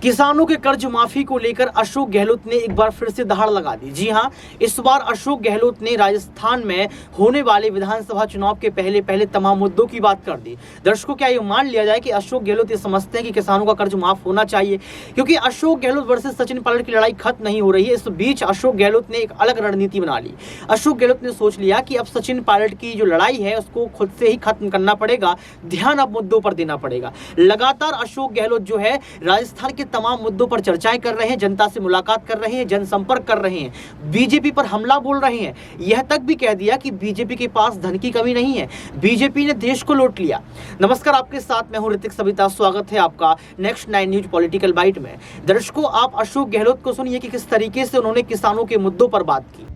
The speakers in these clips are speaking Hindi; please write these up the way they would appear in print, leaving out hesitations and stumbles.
किसानों के कर्ज माफी को लेकर अशोक गहलोत ने एक बार फिर से दहाड़ लगा दी। जी हां, इस बार अशोक गहलोत ने राजस्थान में होने वाले विधानसभा चुनाव के पहले तमाम मुद्दों की बात कर दी। दर्शकों, क्या ये मान लिया जाए कि अशोक गहलोत ये समझते हैं कि किसानों का कर्ज माफ होना चाहिए? क्योंकि अशोक गहलोत वर्सेस सचिन पायलट की लड़ाई खत्म नहीं हो रही है। इस बीच अशोक गहलोत ने एक अलग रणनीति बना ली। अशोक गहलोत ने सोच लिया कि अब सचिन पायलट की जो लड़ाई है उसको खुद से ही खत्म करना पड़ेगा, ध्यान अब मुद्दों पर देना पड़ेगा। लगातार अशोक गहलोत जो है राजस्थान के तमाम मुद्दों पर चर्चाएं कर रहे हैं, जनता से मुलाकात कर रहे हैं, जनसंपर्क कर रहे हैं, बीजेपी पर हमला बोल रहे हैं। यह तक भी कह दिया कि बीजेपी के पास धन की कमी नहीं है, बीजेपी ने देश को लूट लिया। नमस्कार, आपके साथ मैं हूं ऋतिक सविता। स्वागत है आपका नेक्स्ट 9 न्यूज पॉलिटिकल बाइट में। दर्शकों, आप अशोक गहलोत को सुनिए कि किस तरीके से उन्होंने किसानों के मुद्दों पर बात की।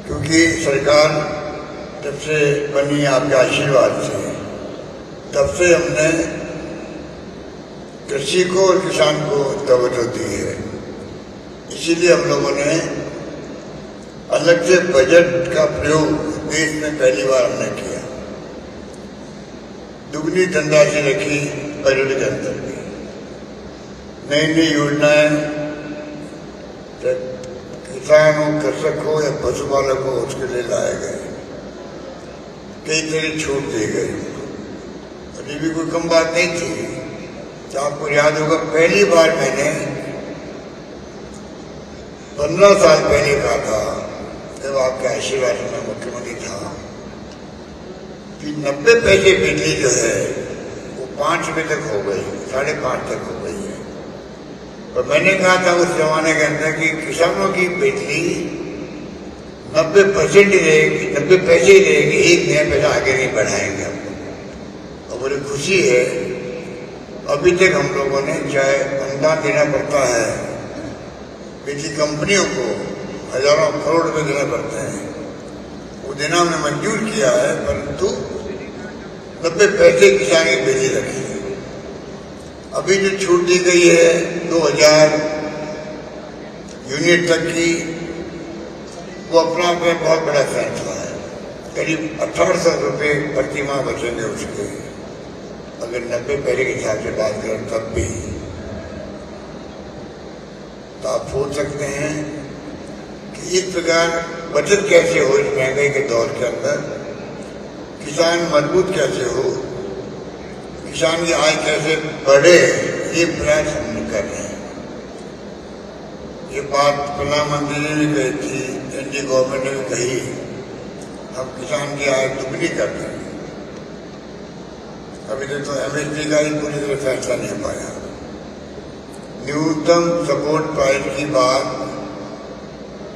क्योंकि सरकार जब से बनी आपके आशीर्वाद से, तब से हमने कृषि को और किसान को तवज्जो दी है। इसीलिए हम लोगों ने अलग से बजट का प्रयोग देश में पहली बार हमने किया। दुगनी धनराशि रखी बजट के अंदर भी, नई नई योजनाएं किसान हो, कृषक हो या पशुपालक हो उसके लिए लाए गए, कई तरह छूट दी गई। और ये भी कोई कम बात नहीं थी। तो आपको याद होगा, पहली बार मैंने 15 साल पहले कहा था, जब आपके आशीर्वाद में मुख्यमंत्री था, कि 90 पैसे बिजली जो है वो 5 रुपये तक हो गई, 5.5 तक हो गई है। और मैंने कहा था उस जमाने के अंदर कि किसानों की बिजली 90% ही रहेगी, 90 पैसे ही रहेगी, एक नया पैसा आगे नहीं बढ़ाएंगे हम लोग। और मुझे खुशी है, अभी तक हम लोगों ने चाहे अनुदान देना पड़ता है, बिजली कंपनियों को हजारों करोड़ रुपए देना पड़ते हैं, वो देना हमने मंजूर किया है, परंतु 90 पैसे किसान की बिजली रखी है। अभी जो छूट दी गई है 2000 यूनिट तक की, वो अपना बहुत बड़ा फैसला है। करीब 1800 रुपये प्रति माह बचेंगे उसके, अगर 90 पैसे के हिसाब से बात करें तब भी। तो आप सोच सकते हैं कि इस प्रकार बचत कैसे हो इस महंगाई के दौर के अंदर, किसान मजबूत कैसे हो, किसान की आय कैसे बढ़े, ये प्रयास हम कर रहे हैं। ये बात प्रधानमंत्री ने भी कही थी, एनडीए गवर्नमेंट ने भी कही, हम किसान की आय दुगनी कर देंगे। अभी तक तो एमएसपी का ही पूरी तरह फैसला नहीं पाया। न्यूनतम सपोर्ट प्राइस की बात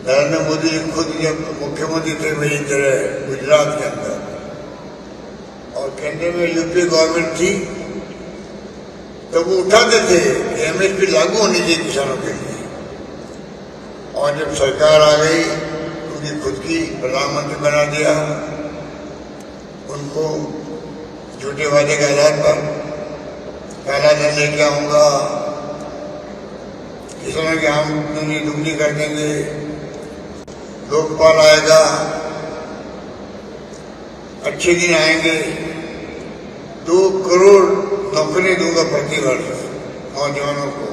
नरेंद्र मोदी जी खुद जब मुख्यमंत्री थे वही तरह गुजरात के अंदर, और केंद्र में यूपी गवर्नमेंट थी, तो वो उठाते थे कि एमएसपी लागू होनी चाहिए किसानों के लिए। और जब सरकार आ गई, उनकी खुद की प्रधानमंत्री बना दिया, उनको झूठे वादे के आधार पर पहला धन लेके आऊंगा, किसानों की आमदनी दुगनी कर देंगे, लोकपाल आएगा, अच्छे दिन आएंगे, 2 करोड़ नौकरी दूंगा प्रति वर्ष नौजवानों को।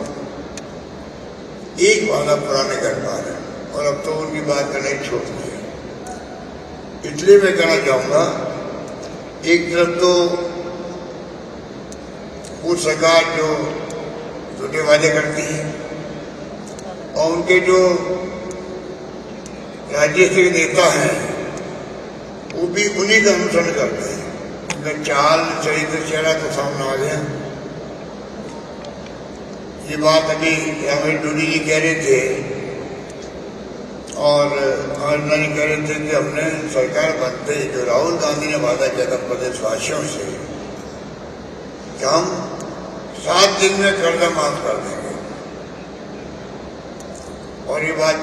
एक वादा पूरा नहीं कर पा रहे, और अब तो उनकी बात करना ही छोड़ दी। इसलिए मैं कहना चाहूंगा, एक तरफ तो वो सरकार जो छोटे वादे करती है, और उनके जो राज्य के नेता हैं वो भी उन्हीं का अनुसरण करते हैं। उनका चाल चरित्र चेहरा तो सामने आ गया। ये बात अभी रामेश डोडी जी कह रहे थे, और आनंदा जी कह रहे थे कि हमने सरकार बनते ही जो राहुल गांधी ने वादा किया था प्रदेशवासियों से कि हम 7 दिन में कर्जा माफ कर देंगे। और ये बात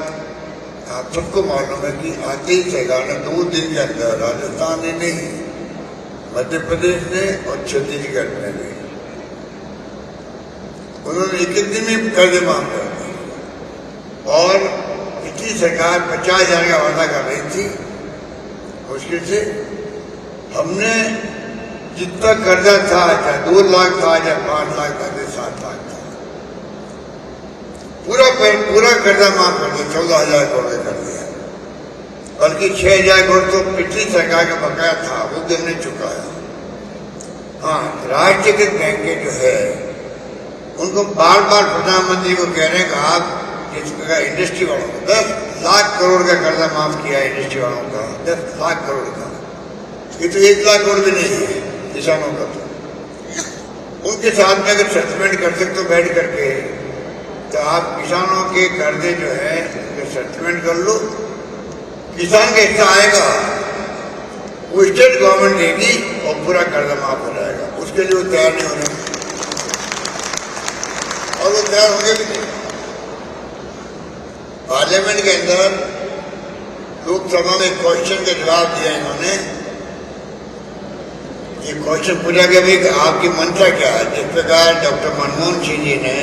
आप सबको मालूम है कि आते ही सरकार ने 2 दिन के अंदर राजस्थान ने नहीं, मध्य प्रदेश ने और छत्तीसगढ़ में भी उन्होंने 1 दिन में कर्जे माफ कर दिए। और पिछली सरकार 50,000 का वादा कर रही थी, मुश्किल से हमने जितना कर्जा था, चाहे 2 लाख था, चाहे 5 लाख था, 7 लाख पूरा कर्जा माफ कर दिया, 14,000 करोड़ कर दिया, बल्कि 6,000 करोड़ तो पिछली सरकार का बकाया था, वो भी हमने चुकाया। हाँ, राष्ट्रीयकृत बैंकें जो है उनको बार बार प्रधानमंत्री को कह रहे हैं कि आप इसका इंडस्ट्री वालों को 10 लाख करोड़ का कर्जा माफ किया है, इंडस्ट्री वालों का 10 लाख करोड़ का, ये तो 1 लाख करोड़ भी नहीं है किसानों का। तो उनके साथ में अगर सेटलमेंट कर सकते हो बैठ करके, तो आप किसानों के कर्जे जो है सेटलमेंट कर लो, किसान का हिस्सा आएगा, वो स्टेट गवर्नमेंट देगी और पूरा कर्जा माफ हो जाएगा। उसके लिए वो तैयार नहीं हो रहे और वो तैयार होंगे भी नहीं। पार्लियामेंट के अंदर लोकसभा में क्वेश्चन का जवाब दिया इन्होंने, ये क्वेश्चन पूछा गया भाई कि आपकी मंशा क्या है। जिस प्रकार डॉक्टर मनमोहन सिंह जी ने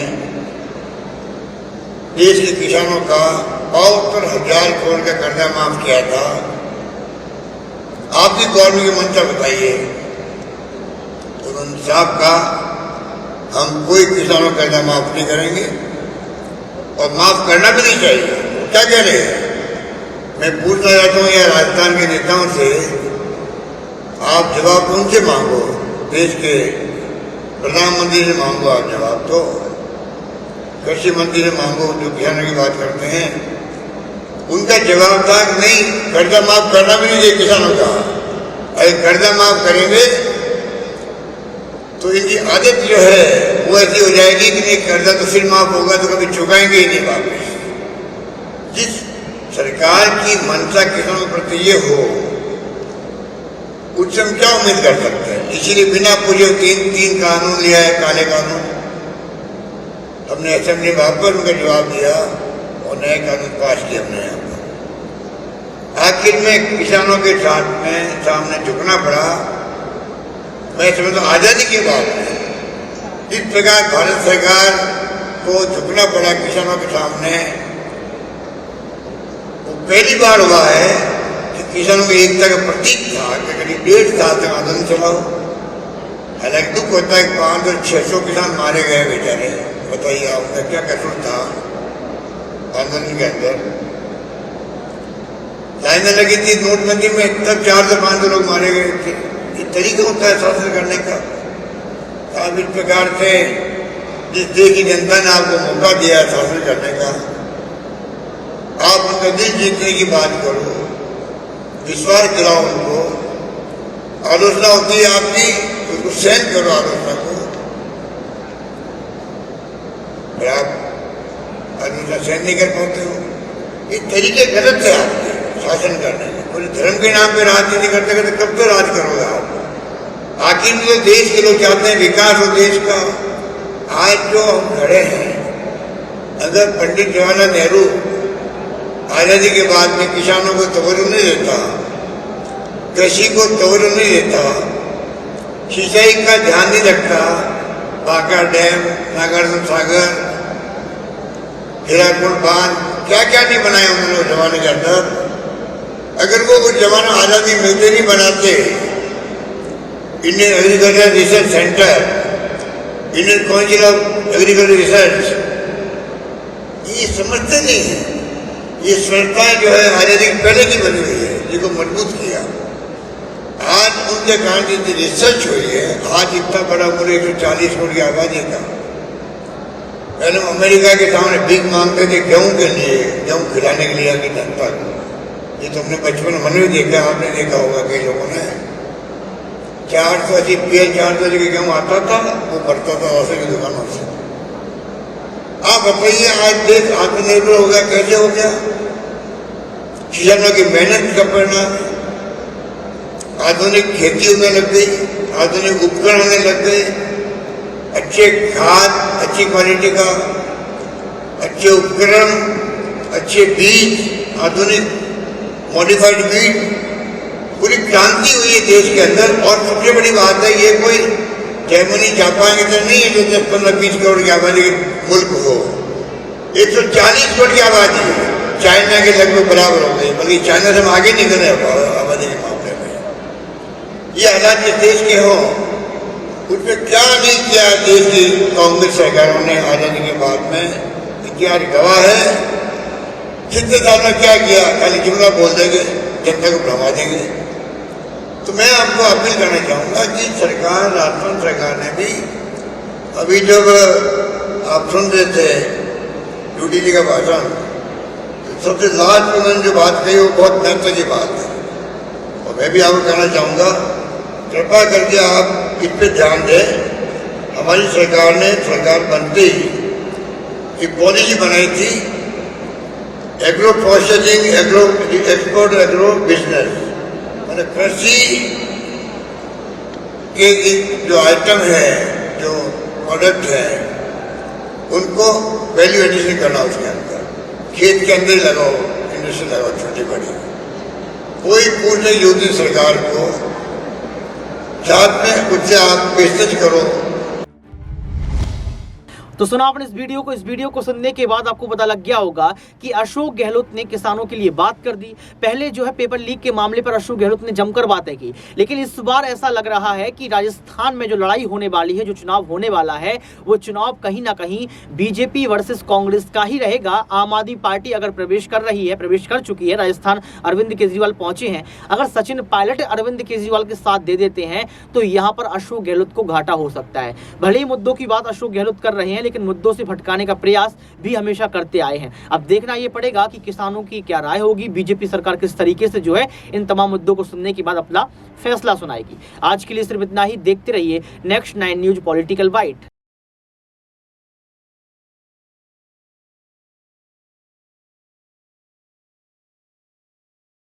देश के किसानों का 72,000 करोड़ का कर्जा माफ किया था, आपकी गवर्नमेंट की मंशा बताइए। तो उन्होंने साहब कहा हम कोई किसानों का कर्जा माफ नहीं करेंगे और माफ करना भी नहीं चाहिए। क्या कह रहे हैं? मैं पूछना चाहता हूँ या राजस्थान के नेताओं से, आप जवाब उनसे मांगो, देश के प्रधानमंत्री से मांगो आप जवाब, तो कृषि मंत्री से मांगो जो किसानों की बात करते हैं। उनका जवाब था कि नहीं, कर्जा माफ करना भी नहीं चाहिए किसानों का, अगर कर्जा माफ करेंगे तो इनकी आदत जो है वो ऐसी हो जाएगी कि नहीं कर्जा तो फिर माफ होगा तो कभी चुकाएंगे ही नहीं वापस। जिस सरकार की मंशा किसानों के प्रति ये हो, उससे हम क्या उम्मीद कर सकते हैं? इसीलिए बिना पूछे तीन कानून लिया है, काले कानून। हमने असेंबली में वापस उनका जवाब दिया और नए कानून पास किए हमने यहाँ पर। आखिर में किसानों के साथ में सामने झुकना पड़ा। मैं समझता हूँ आजादी के बाद में इस प्रकार भारत सरकार को झुकना पड़ा किसानों के सामने, वो पहली बार हुआ है कि किसानों की एकता का प्रतीक था कि करीब 1.5 साल तक आंदोलन चलाओ। हालांकि दुख होता है कि 500-600 किसान मारे गए बेचारे। बताइए आपका क्या कसूर था आंदोलन के अंदर? लाइनें लगी थी नोटबंदी में, तब 400-500 लोग मारे गए थे। ये तरीका होता है शासन करने का। आप इस प्रकार से जिस देश की जनता ने आपको मौका दिया शासन करने का, आप उनका दिल जीतने की बात करो, विश्वास दिलाओ उनको। आलोचना होती है आपकी, उसको सहन करो आलोचना को। आप आलोचना सहन नहीं कर पाते हो, ये तरीके गलत है आपके शासन करने में। पूरे धर्म के नाम पे राजनीति करते करते कब तक राज करोगे आप? आखिर में तो देश के लोग चाहते हैं विकास हो देश का। आज जो हम खड़े हैं, अगर पंडित जवाहरलाल नेहरू आजादी के बाद में किसानों को तवज्जो नहीं देता, कृषि को तवज्जो नहीं देता, सिंचाई का ध्यान नहीं रखता, बांका डैम, नागार्जुन सागर, हीराकुड बांध, क्या क्या नहीं बनाए उन्होंने उस जमाने के अंदर। अगर वो उस जमाना आजादी मिलते नहीं बनाते, Indian agriculture research centre, Indian council of agriculture research, ये समझते नहीं है। ये संस्थाएं जो है आजादी के पहले की बनी हुई है, जिनको मजबूत किया। आज उनके कारण जितनी रिसर्च हुई है, आज इतना बड़ा मुल्क 140 करोड़ की आबादी का। पहले अमेरिका के सामने भीख मांगते थे गेहूं के लिए, गेहूं खिलाने के लिए आगे जनता को। ये तो हमने बचपन में भी देखा, आपने देखा होगा कई लोगों ने। 480 PL 400 के गेहूं आता था, वो बढ़ता था औसत की दुकानों से। आप बताइए आज देश आत्मनिर्भर हो गया, कैसे हो गया? किसानों की मेहनत का परिणाम है। आधुनिक खेती होने लग गई, आधुनिक उपकरण होने लग गए, अच्छे खाद, अच्छी क्वालिटी का, अच्छे उपकरण, अच्छे बीज, आधुनिक मॉडिफाइड बीज, पूरी क्रांति हुई है देश के अंदर। और सबसे बड़ी बात है, ये कोई जर्मनी जापान के अंदर नहीं है जो 10-15-20 करोड़ की आबादी के मुल्क हो। 140 करोड़ की आबादी है, चाइना के लगभग बराबर हो गई, बल्कि चाइना से हम आगे निकल रहे आबादी के मामले में। ये हालात जिस देश के हों, उसमें क्या नहीं किया देश की कांग्रेस सरकारों ने आजादी के बाद में। इतिहास गवाह है। कितने साल में क्या किया, खाली जुमला बोल देंगे, जनता को भरमा देंगे। तो मैं आपको अपील करना चाहूँगा कि सरकार, राजस्थान सरकार ने भी अभी जब आप सुन रहे थे यूडी जी का भाषण, तो सबसे लास्ट में उन्होंने जो बात कही वो बहुत महत्व की बात है। और मैं भी आपको कहना चाहूँगा, कृपया करके आप इस पर ध्यान दें। हमारी सरकार ने सरकार बनते ही एक पॉलिसी बनाई थी, agro processing, agro export, agro business, मैंने कृषि के जो आइटम है, जो प्रोडक्ट है, उनको वैल्यू एडिशन करना उसके अंदर, खेत के अंदर लगाओ, इंडस्ट्री लगाओ छोटी बड़ी। कोई पूछ नहीं योगी सरकार को, साथ में उससे आप बिजनेस करो। तो सुना आपने इस वीडियो को सुनने के बाद आपको पता लग गया होगा कि अशोक गहलोत ने किसानों के लिए बात कर दी। पहले जो है पेपर लीक के मामले पर अशोक गहलोत ने जमकर बातें की, लेकिन इस बार ऐसा लग रहा है कि राजस्थान में जो लड़ाई होने वाली है, जो चुनाव होने वाला है, वो चुनाव कहीं ना कहीं बीजेपी वर्सेस कांग्रेस का ही रहेगा। आम आदमी पार्टी अगर प्रवेश कर चुकी है राजस्थान, अरविंद केजरीवाल पहुंचे हैं। अगर सचिन पायलट अरविंद केजरीवाल के साथ दे देते हैं तो यहाँ पर अशोक गहलोत को घाटा हो सकता है। भले ही मुद्दों की बात अशोक गहलोत कर रहे हैं, लेकिन मुद्दों से भटकाने का प्रयास भी हमेशा करते आए हैं। अब देखना ये पड़ेगा कि किसानों की क्या राय होगी, बीजेपी सरकार किस तरीके से जो है इन तमाम मुद्दों को सुनने के बाद अपना फैसला सुनाएगी। आज के लिए सिर्फ इतना ही। देखते रहिए नेक्स्ट 9 न्यूज पॉलिटिकल बाइट।